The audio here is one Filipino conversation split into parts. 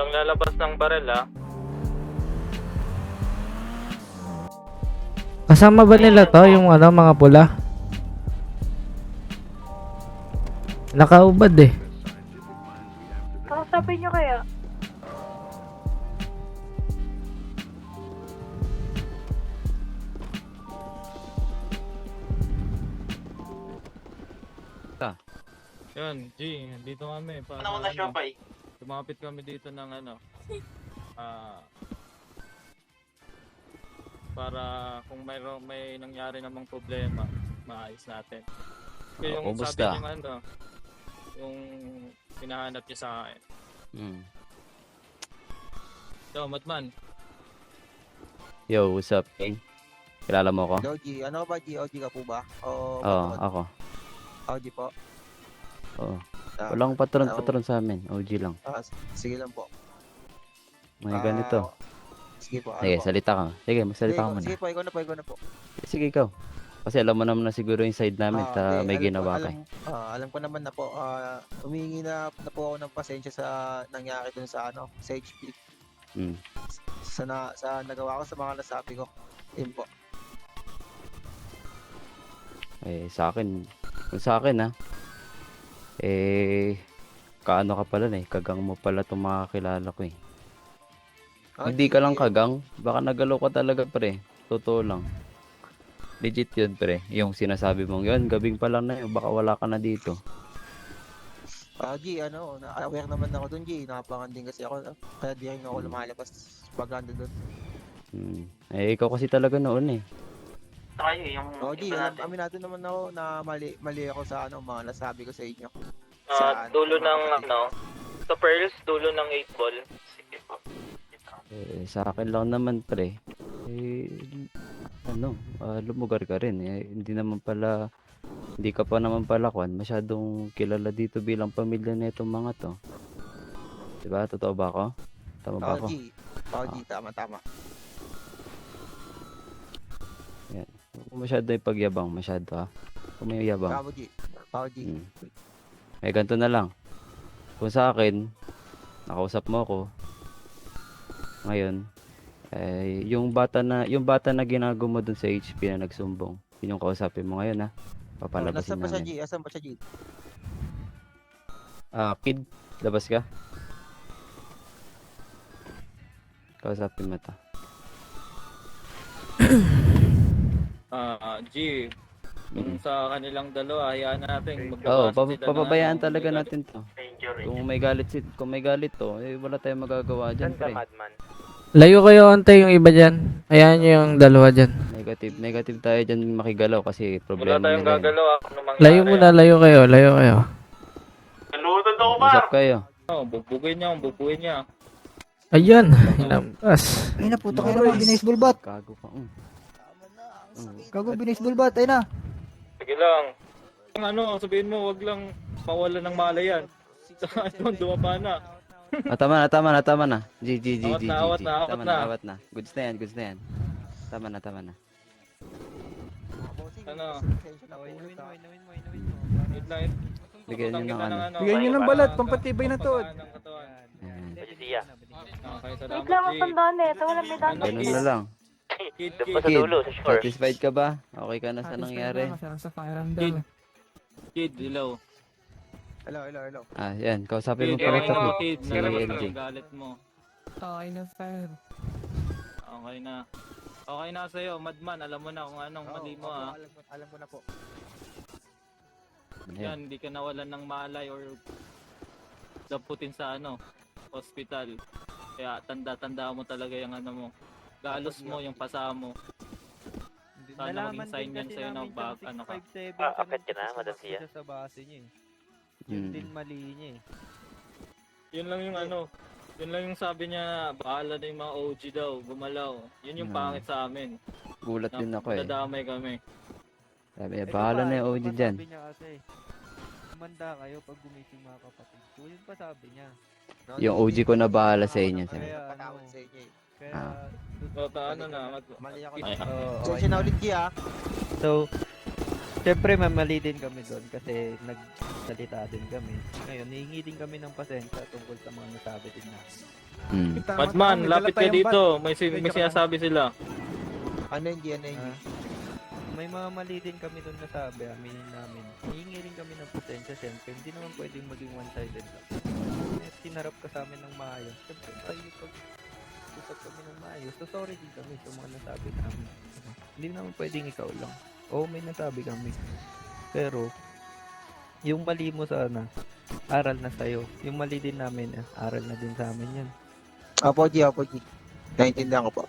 Walang lalabas ng barel ah. Kasama ba nila to, yung ano, mga pula? Nakaubad eh. Kausapin nyo kaya? Yun, G, dito kami. Ano na siya pa eh? Tumapit kami dito ng ano. Para kung may nangyari namang problema, maayos natin. Kaya yung Ubus sabi ka. niyo ano, yung hinahanap niya sa akin. So, Matman, Yo, what's up, King? Kilala mo ko? Logi, ano ba G? OG ka po ba? O Oo, ako. OG po? Oo. Ah, Walang patron sa amin. OG lang. sige lang po. May ganito. Sige po. Sige, po? salita ka. Sige, magsalita ka muna. Sige po, ikaw na po. Sige, ikaw. Kasi alam mo naman na siguro yung side namin ta may ginawa ka. Alam ko naman na po, humingi na po ako ng pasensya sa nangyari dun sa sa HP. Sa nagawa ko sa mga nasabi ko. Yun po. Sa akin, kung sa akin kaano ka pala kagang mo pala itong mga kilala ko eh. Hindi ka lang kagang, baka nagalaw ka talaga pre. Totoo lang. Legit yun pre. Yung sinasabi mong yun, gabing pa lang na yun, baka wala ka na dito. G, na-aware naman ako dun G. Nakapangan din kasi ako. Kaya di rin ako lumalabas pag ando dun. Ikaw kasi talaga noon eh. Tayo yung G, aminado naman ako na mali ako sa mga nasabi ko sa inyo. dulo ng sa Pearls, dulo ng 8 ball. Sige po. Sa akin lang naman pre. Lumugar ka rin hindi ka pa naman pala masyadong kilala dito bilang pamilya na itong mga to. Diba? Totoo ba ako? Tama ba ako? G, tama. Yan. Kung masyado yung pagyabang, kung may yabang. Pao G. Ganito na lang. Kung sa akin, nakausap mo ako. Ngayon, yung bata na ginago mo dun sa HP na nagsumbong, yun yung kausapin mo ngayon papalabasin namin. Asan ba siya G? Kid, labas ka. Kausapin mo ta. G, kung sa kanilang dalawa, hayaan natin Oo, magbabasa sila papabayaan ng talaga legal. natin to. Kung may galit to, wala tayong magagawa dyan, pre. Layo kayo onte yung iba dyan. Ayan nyo yung dalawa dyan. Negative tayo dyan makigalaw kasi problema Wala tayong nila yun. gagalaw ano mangyari. Layo muna, layo kayo. Nalutod ako Usap kayo. Bubuguin niya. Ayan, hinampas. Ay na, puto kayo naman, binisball bat. Gago ka. Gago, binisball bat, ay na. Sige lang. Sabihin mo, wag lang pawalan ng malay yan. Dumapa na. Tama na. G. Awat na. Awat na. Goods na yan. Tama na. Wait lang. Bigyan nyo ng ano. Bigyan nyo ng balat, pampatibay na to. Ayan. Okay, salamat. Wait lang, matandaan eh. Ito walang may daan. Ganun na lang. Kid. Kid, satisfied ka ba? Okay ka na sa nangyari? Kid, hello. Hello. Yan. Kausapin mo pala ito, Kid. Si LJ. Galit mo. Okay na, sir. Okay na. Okay na sa'yo, Madman. Alam mo na kung anong mali mo Alam ko na po. Yan, hindi ka nawalan ng malay or daputin sa hospital. Kaya tanda mo talaga yung mo. Galos mo yung pasa mo. Sana maging sign yan sa'yo ng ka. Akit ka na, Madam Sia. Sa base niya eh. Hmm. Yun din mali niya eh. Yun lang yung yun lang yung sabi niya, bahala na yung mga OG daw, gumalaw. Yun yung pangit sa amin. Gulat din ako eh. Nadamay kami. Sabi niya, bahala na yung OG dyan. Sabi niya kasi, kumanda kayo pag gumising mga kapatid ko. Yun pa sabi niya. Yung OG ko na bahala sa inyo. Sabi. Kaya Patawad sa inyo eh. Kaya, So, Mali ako. Ay, Sensya na ulit G So, Siyempre, mamali din kami doon kasi nagsalita din kami. Ngayon, hihingi din kami ng pasensya tungkol sa mga nasabi din namin. Mm. Madman, lapit ka dito. May sinasabi sila. Ano yun, G? Ano yun, G? Ah, may mga mali din kami doon nasabi, aminin namin. Hihingi rin kami ng pasensya, siyempre. Hindi naman pwedeng maging one-sided lang. At tinarap ka sa amin ng maayos. Siyempre, tayo pag-usap kami ng maayos. So, sorry din kami sa mga nasabi namin. Hindi naman pwedeng ikaw lang. Oo, may nasabi kami. Pero, yung mali mo sana, aral na sa'yo. Yung mali din namin, aral na din sa amin yan. Apo, G. Naintindihan ko po.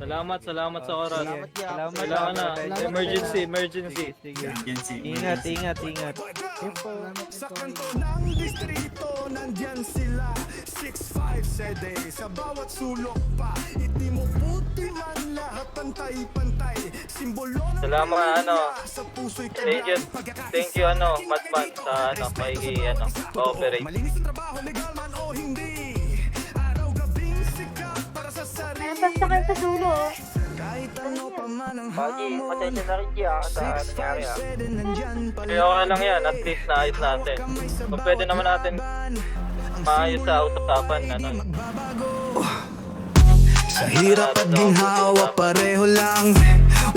Salamat sa oras. Salamat, G. Salamat. Kailangan na. Salamat. Emergency. Sige. Ingat. Sa kanto ng distrito, nandyan sila 6'5" sede, sa bawat sulok pa. Hindi mo puti man lahat, pantay-pantay. Simbolo ng Salamat, sa puso'y Thank you, Madman, sa, cooperate. Malinis ang trabaho, legal man o hindi. Araw-gabing sikat para sa sarili. Meron pa sa dulo, oh. Kahit ano pa man ang Pagi, hamon. pasensya na rin, G, sa nangyari, 6'5" sede, nandyan pala. Kaya okay lang yan, at least naayos natin. Kung pwede naman natin maayos sa usapan, Sa hirap at ginhawa pareho lang.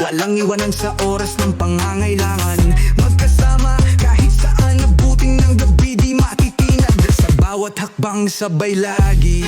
Walang iwanan sa oras ng pangangailangan. Magkasama kahit saan, abutin ng gabi di matitinag. Sa bawat hakbang sabay lagi.